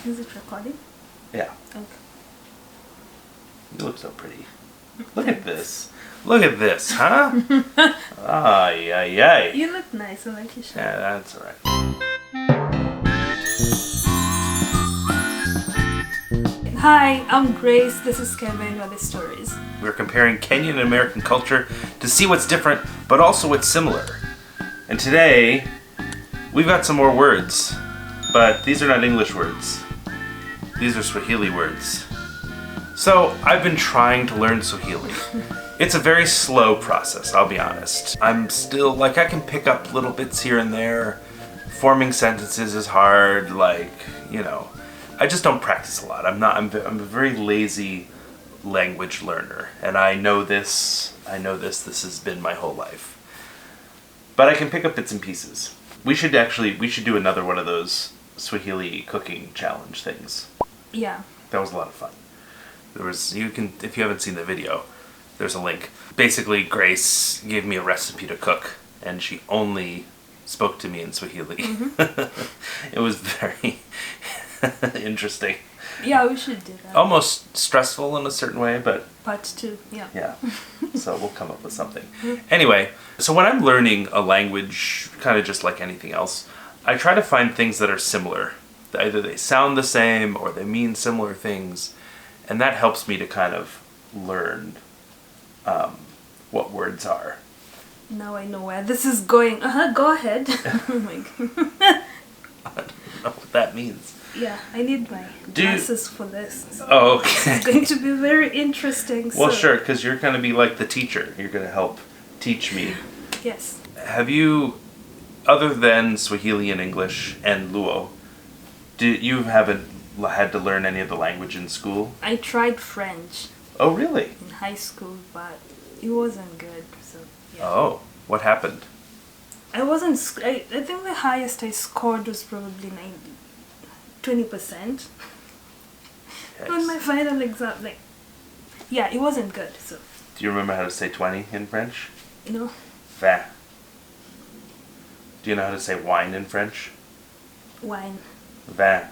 Is it recording? Yeah. Okay. You look so pretty. Look at this. Look at this, huh? Ay, ay, ay. You look nice. I like your shirt. Yeah, that's alright. Hi, I'm Grace. This is Kevin with the stories. We're comparing Kenyan and American culture to see what's different, but also what's similar. And today, we've got some more words, but these are not English words. These are Swahili words. So, I've been trying to learn Swahili. It's a very slow process, I'll be honest. I'm still, I can pick up little bits here and there. Forming sentences is hard, I just don't practice a lot. I'm a very lazy language learner, and I know this has been my whole life. But I can pick up bits and pieces. We should do another one of those Swahili cooking challenge things. Yeah. That was a lot of fun. If you haven't seen the video, there's a link. Basically, Grace gave me a recipe to cook, and she only spoke to me in Swahili. Mm-hmm. It was very interesting. Yeah, we should do that. Almost stressful in a certain way, but... Part 2, yeah. Yeah, so we'll come up with something. Anyway, so when I'm learning a language, kind of just like anything else, I try to find things that are similar. Either they sound the same, or they mean similar things, and that helps me to kind of learn what words are. Now I know where this is going. Go ahead. Oh my God. I don't know what that means. Yeah, I need my glasses for this. So oh, okay. It's going to be very interesting. Well, sure, because you're going to be like the teacher. You're going to help teach me. Yes. Have you, other than Swahili and English and Luo, you haven't had to learn any of the language in school? I tried French. Oh, really? In high school, but it wasn't good. So. Yeah. Oh, what happened? I think the highest I scored was probably 20%. Yes. On my final exam, it wasn't good. So. Do you remember how to say 20 in French? No. Vin. Do you know how to say wine in French? Wine. Vin.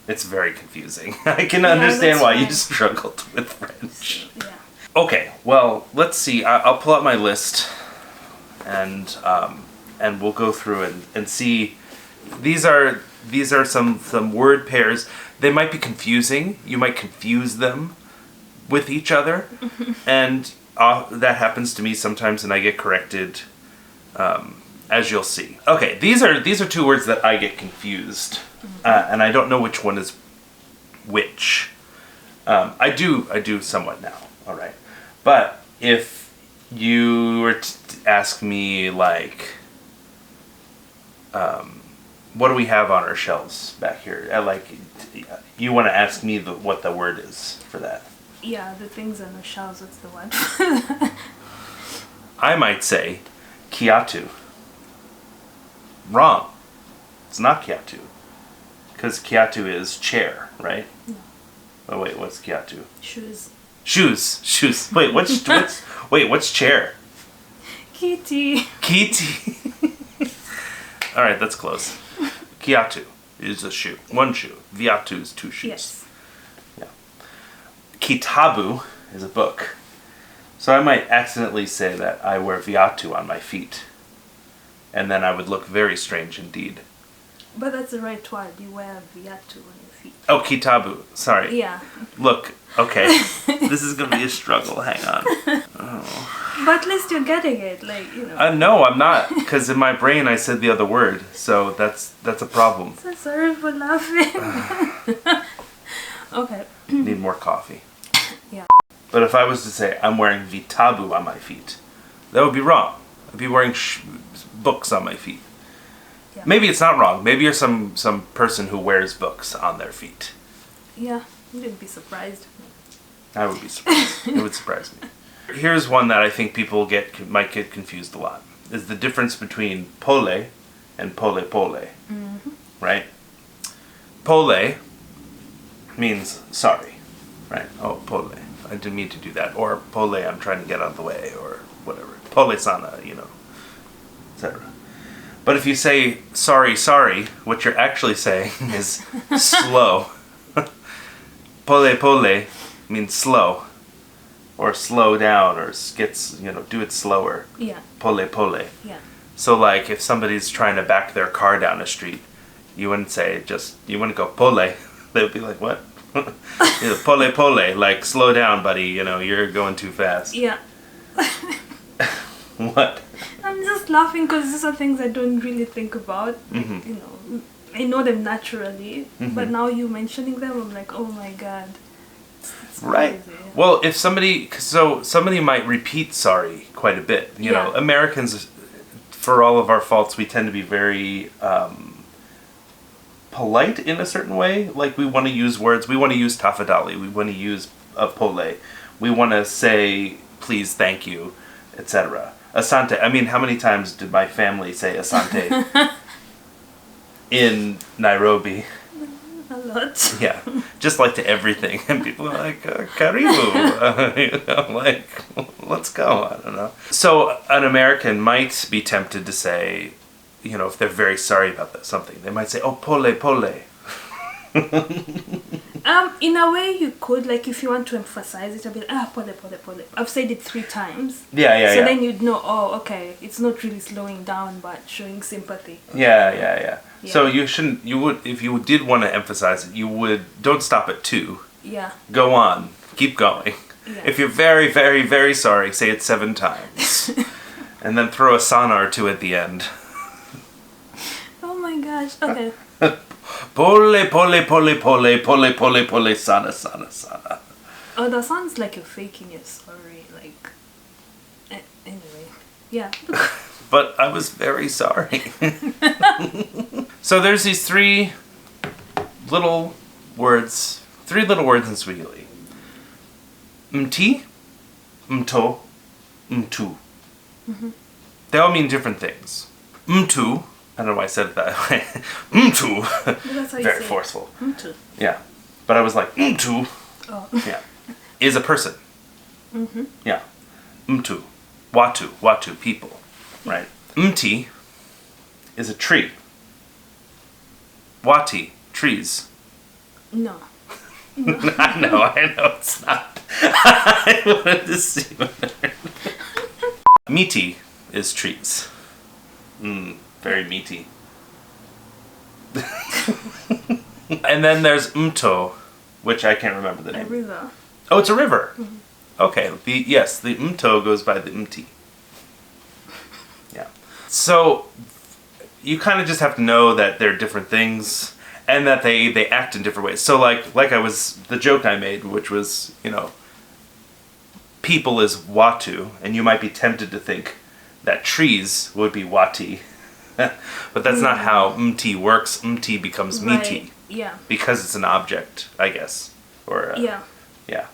It's very confusing. I can understand why you struggled with French. So, yeah. Okay, well, let's see. I'll pull out my list, and we'll go through and see. These are some word pairs. They might be confusing. You might confuse them with each other, and that happens to me sometimes, and I get corrected, as you'll see. Okay, these are two words that I get confused, and I don't know which one is which. I do somewhat now. All right, but if you were to ask me what do we have on our shelves back here? You want to ask me what the word is for that? Yeah, the things on the shelves. What's the one? I might say kiatu. Wrong. It's not kiatu. Because kiatu is chair, right? No. Oh wait, what's kiatu? Shoes. Shoes. Wait, what's chair? Kitty. All right, that's close. Kiatu is a shoe. One shoe. Viatu is two shoes. Yes. Yeah. Kitabu is a book. So I might accidentally say that I wear viatu on my feet. And then I would look very strange indeed. But that's the right word. You wear viatu on your feet. Oh, kitabu. Sorry. Yeah. Look, okay. This is going to be a struggle. Hang on. Oh. But at least you're getting it, No, I'm not, because in my brain I said the other word, so that's a problem. So sorry for laughing. Okay. Need more coffee. Yeah. But if I was to say I'm wearing vitabu on my feet, that would be wrong. I'd be wearing books on my feet. Yeah. Maybe it's not wrong. Maybe you're some person who wears books on their feet. Yeah, you'd be surprised. I would be surprised. It would surprise me. Here's one that I think people might get confused a lot. Is the difference between pole and pole. Mm-hmm. Right? Pole means sorry. Right? Oh, pole. I didn't mean to do that. Or pole, I'm trying to get out of the way. Or whatever. Pole sana, etc. But if you say sorry, sorry, what you're actually saying is slow. Pole pole means slow. Or slow down, or do it slower. Yeah. Pole pole. Yeah. So like if somebody's trying to back their car down a street, you wouldn't go pole. They would be like, what? Pole pole, like slow down, buddy, you're going too fast. Yeah. What? I'm just laughing because these are things I don't really think about. Mm-hmm. I know them naturally, Mm-hmm. but now you mentioning them, I'm like, oh my god. It's Right. crazy. Well, if somebody might repeat sorry quite a bit. You know, Americans, for all of our faults, we tend to be very polite in a certain way. Like we want to use words. We want to use tafadali. We want to use pole. We want to say please, thank you, etc. Asante. I mean, how many times did my family say asante in Nairobi? A lot. Yeah, just like to everything, and people are like, "Karibu," like, let's go. I don't know. So an American might be tempted to say, if they're very sorry about something, they might say, "Oh, pole, pole." In a way you could, like if you want to emphasize it, I'll be like, pole, pole, pole. I've said it 3 times. Yeah. So then you'd know, oh, okay, it's not really slowing down, but showing sympathy. Yeah. Yeah. So if you did want to emphasize it, don't stop at 2. Yeah. Go on. Keep going. Yeah. If you're very, very, very sorry, say it 7 times. And then throw a sana or 2 at the end. Oh my gosh. Okay. Pole, pole, pole, pole, pole, pole, pole, sana, sana, sana. Oh, that sounds like you're faking it. Sorry. Like. Anyway. Yeah. But I was very sorry. So there's these 3 little words in Swahili. Mti, mto, mtu. Mm-hmm. They all mean different things. Mtu, I don't know why I said it that way. Mtu, That's how you very say forceful. Mtu. Yeah, but I was like, mtu, Oh. yeah, is a person. Mm-hmm. Yeah, mtu, watu, people, right? Mti is a tree. Wati, trees. No. I know it's not. I wanted to see what Meaty is trees. Very meaty. And then there's Mto, which I can't remember the A name. river. Oh, it's a river. Mm-hmm. Okay, the Mto goes by the Mti. Yeah. So you kind of just have to know that they're different things and that they act in different ways. So like the joke I made, which was, people is watu, and you might be tempted to think that trees would be wati. But that's not how mti works. Mti becomes miti. Right. Yeah. Because it's an object, I guess. Or Yeah. yeah.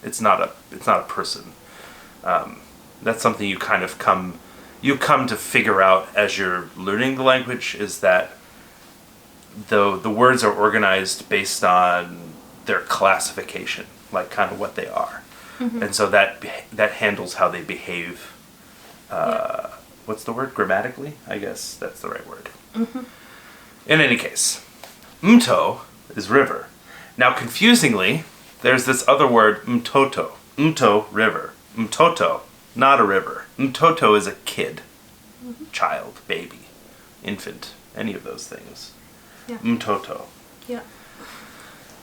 It's not a person. That's something you kind of come to figure out as you're learning the language, is that the words are organized based on their classification, like kind of what they are. Mm-hmm. And so that handles how they behave. What's the word? Grammatically? I guess that's the right word. Mm-hmm. In any case, mto is river. Now, confusingly, there's this other word, mtoto. Mto, river. Mtoto, not a river. Mtoto is a kid, child, baby, infant, any of those things. Yeah. Mtoto. Yeah.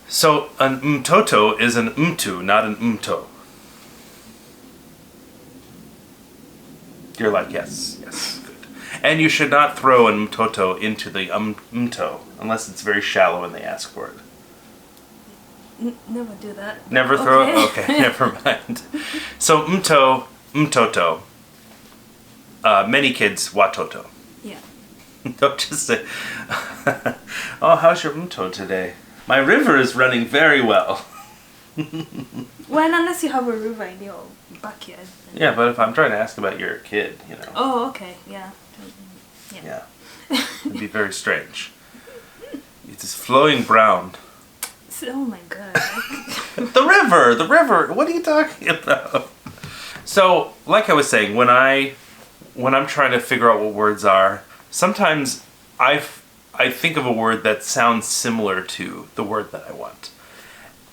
So an mtoto is an mtu, not an mto. You're like, yes, good. And you should not throw an mtoto into the mto, unless it's very shallow and they ask for it. Never do that. Never throw it? Okay, never mind. So mtoto. Many kids, watoto. Yeah. Don't just say, oh, how's your mto today? My river is running very well. Well, unless you have a river in your backyard. Yeah, but if I'm trying to ask about your kid, Oh, okay, yeah. Yeah. It'd be very strange. It is flowing brown. Oh my god. The river! What are you talking about? So, like I was saying, when I'm trying to figure out what words are, sometimes I think of a word that sounds similar to the word that I want.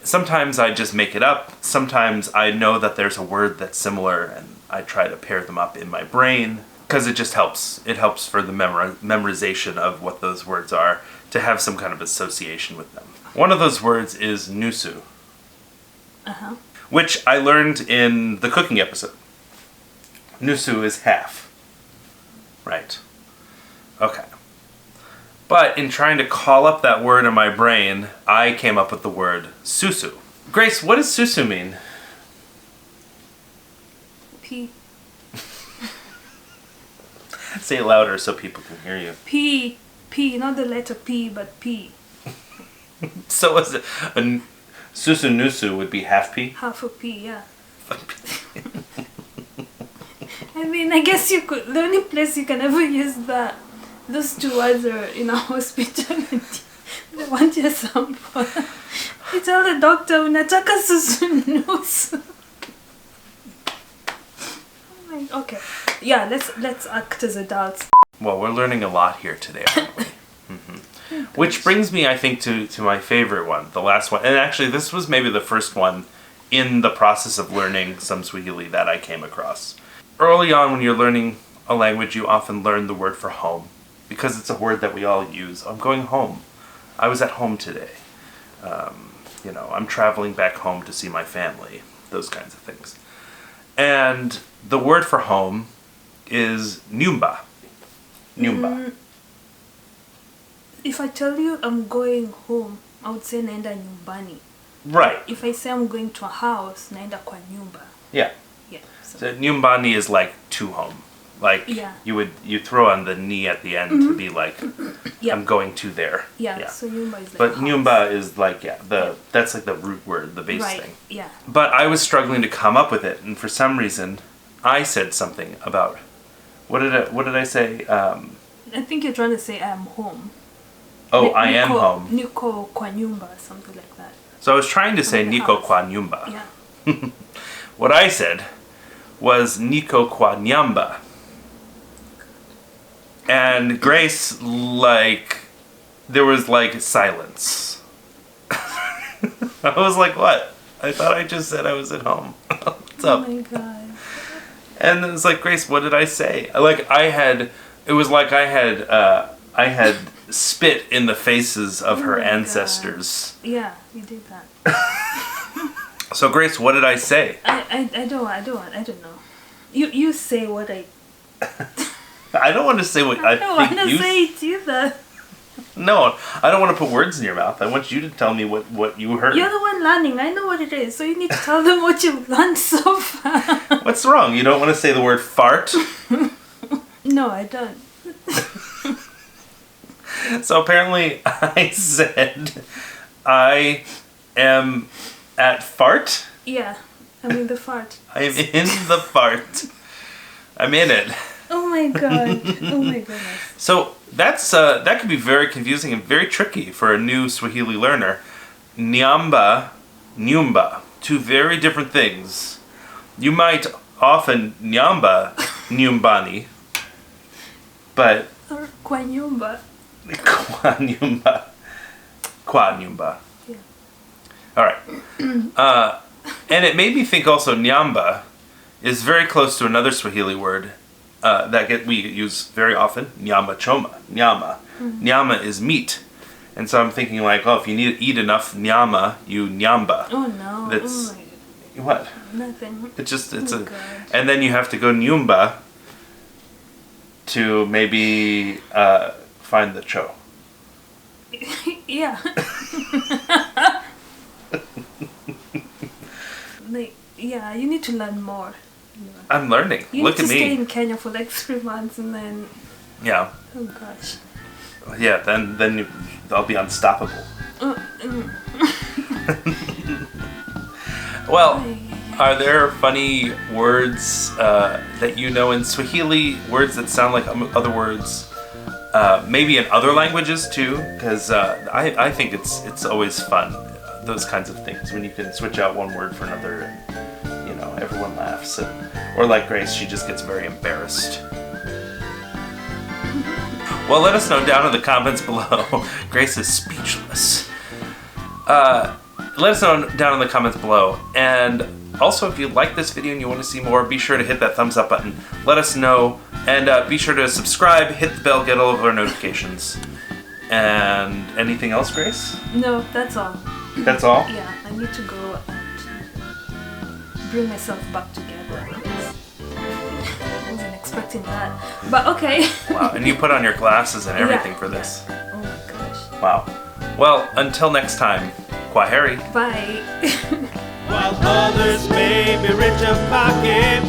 Sometimes I just make it up. Sometimes I know that there's a word that's similar and I try to pair them up in my brain because it just helps. It helps for the memorization of what those words are to have some kind of association with them. One of those words is nusu, which I learned in the cooking episode. Nusu is half. Right. Okay. But in trying to call up that word in my brain, I came up with the word susu. Grace, what does susu mean? Pee. Say it louder so people can hear you. Pee. Pee. Not the letter P, but pee. So is it susu nusu would be half pea? Half a pee, yeah. I mean, I guess you could. The only place you can ever use that. Those two words are in a hospital and they want your sample. You tell the doctor, unataka susu. Okay. Yeah, let's act as adults. Well, we're learning a lot here today, aren't we? Which brings me, I think, to my favorite one, the last one. And actually, this was maybe the first one in the process of learning some Swahili that I came across. Early on, when you're learning a language, you often learn the word for home. Because it's a word that we all use. I'm going home. I was at home today. I'm traveling back home to see my family. Those kinds of things. And the word for home is nyumba. Nyumba. If I tell you I'm going home, I would say naenda nyumbani. Right. If I say I'm going to a house, naenda kwa nyumba. Yeah. Yeah. So nyumbani is like to home. Like you throw on the ni at the end to be like I'm going to there. Yeah. So nyumba is like but house. nyumba is like that's like the root word, the base thing. Yeah. But I was struggling to come up with it, and for some reason I said something about what did I say? I think you're trying to say I'm home. Oh, I am home. Niko kwa nyumba, something like that. So I was trying to say Niko kwa nyumba. Yeah. What I said was Niko kwa nyamba. And Grace, there was silence. I was like, what? I thought I just said I was at home. What's up? Oh my god. And it was like, Grace, what did I say? I had spit in the faces of her ancestors. God. Yeah, you did that. So Grace, what did I say? I don't know. You say what I... I don't want to say what I think you... I don't want to say it either. No, I don't want to put words in your mouth. I want you to tell me what you heard. You're the one learning. I know what it is. So you need to tell them what you've learned so far. What's wrong? You don't want to say the word fart? No, I don't. So apparently I said I am at fart. Yeah, I'm in the fart. I'm in the fart. I'm in it. Oh my god. Oh my goodness. So that could be very confusing and very tricky for a new Swahili learner. Nyamba, nyumba, two very different things. You might often nyamba nyumbani, but Or kwa nyumba. kwa nyumba. Kwa nyumba. Yeah. All right. And it made me think also nyamba is very close to another Swahili word we use very often, nyama choma, nyama. Nyama is meat. And so I'm thinking if you need to eat enough nyama, you nyamba. Oh no. That's, oh my what? Nothing. God. And then you have to go nyumba to maybe find the cho. Yeah. Yeah, you need to learn more. I'm learning. You Look need at to me. stay in Kenya for 3 months and then... Yeah. Oh gosh. Yeah, then I'll be unstoppable. Well, are there funny words that you know in Swahili, words that sound like other words, maybe in other languages too? Because I think it's always fun, those kinds of things, when you can switch out one word for another and, everyone laughs. Or like Grace, she just gets very embarrassed. Well, let us know down in the comments below. Grace is speechless. Let us know down in the comments below. And also, if you like this video and you want to see more, be sure to hit that thumbs up button. Let us know. And be sure to subscribe, hit the bell, get all of our notifications. And anything else, Grace? No, that's all. That's all? Yeah, I need to go and bring myself back together. I wasn't expecting that. But okay. Wow, and you put on your glasses and everything Yeah, for this. yeah. Oh my gosh. Wow. Well, until next time, Kwaheri. Bye. While others may be rich of pocket,